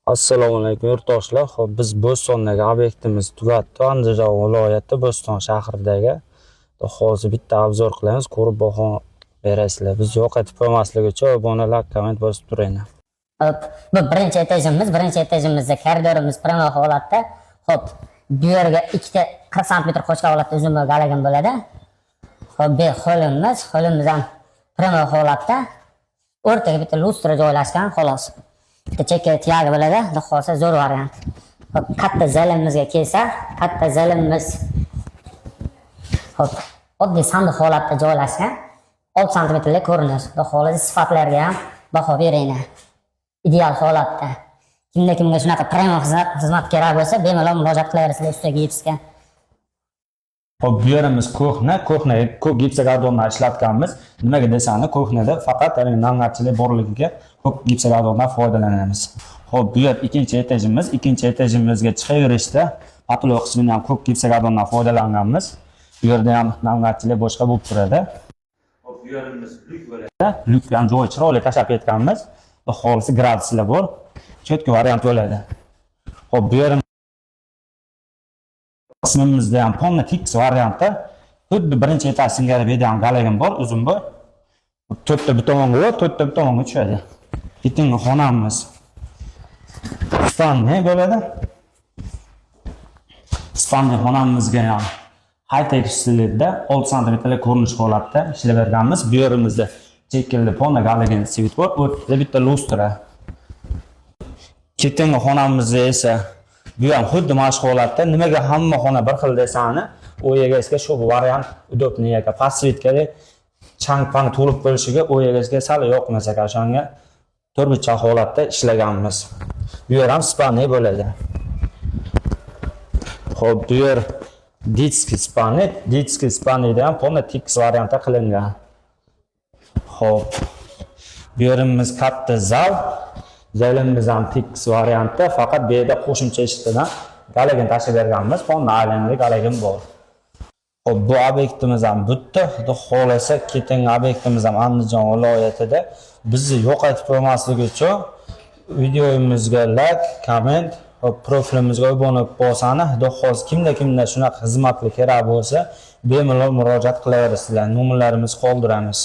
Assalomu alaykum yurtdoshlar. Xo'p, biz Bo'stondagi obyektimiz tugatdi. Andijon viloyati Bo'ston shahridagi. Hozir bitta obzor qilamiz, ko'rib baho berasizlar. Biz yo'qotib qo'ymasligi uchun obunalar, komment bosib turinglar. Hop, bu birinchi etajimizda koridorimiz primoy holatda. Hop, bu yerga ikkita 40 sm qo'shqa holatda uzun galagan bo'ladi. Hop, bu holimiz ham primoy holatda. O'rtaga bitta lustra joylashgan, xolos. Bitta chekka tiyagi bo'ladi, xohlasa zo'r variant. Hop, katta zalimimizga kelsa, katta zalimimiz hop, oddiy sandiq holatda joylashgan. 6 sm ko'rinish. Xohlasa sifatlarga ham baho beringlar. Ideal holatda. Kimga shunaqa primoy xizmat kerak bo'lsa, bemalol murojaat qilaverasizlar ustaga yetishga. Hop, bu yerimiz ko'hna ko'p gipsokardondan ishlatganmiz. Nimaga desanglar, ko'hnada faqat namlatchilik borligiga ko'p gipsokardondan foydalanamiz. Hop, bu yer ikkinchi etajimizga chiqaverishda patoloq qismini ham ko'p gipsokardondan foydalanganmiz. Bu yerda ham namlatchilik boshqa bo'lib turadi. Hop, bu yerimiz lyuk bo'ladi. Lyukga ham joy chiroyli tashab ketganmiz. Xohlasa graduslar bor, cho'tka variant bo'ladi. Hop, bu yerim qismimizda ham ponna tix variantda xuddi birinchi etaj singari bergan galagan bor, uzun bo'y. To'rtta bir tomonga va to'rtta bir tomonga tushadi. Bitingi xonamiz spanli bo'ladi. Spanli xonamizga ham high-tech stilda 6 sm ko'rinish holatda ishlab berganmiz. Bu yerimizda chekildi ponna galagan svit bor, o'rtada bitta lustra. Ketingi xonamizda esa bu ham xuddi mashq holatda. Nimaga hamma xona bir xil desani, u egasga shu variant udobniy ekan. Pasvitkada chang-pang to'lib qo'yishiga u egasga sal yoqmas ekan. O'shanga to'rtburchak holatda ishlaganmiz. Bu yer ham spanli bo'ladi. Xo'p, bu yer ditski spanida ham ponna tix variantda qilingan. Xo'p, bu yerimiz katta zal. Zalimiz ham tix variantda, faqat bu yerda qo'shimcha eshikdan galagan tashib berganmiz. Ponna aylanli galagan bor. Xo'p, bu obyektimiz ham bitta. Xudo xolasa ketingi obyektimiz ham Andijon viloyatida. Bizni yo'qotib qo'ymasligi uchun videomizga like, komment, profilimizga obuna bo'lsani, xudo xolasa kimda shunaqa xizmatli kerak bo'lsa, bemalol murojaat qilaverasizlar. Nomerlarimizni qoldiramiz.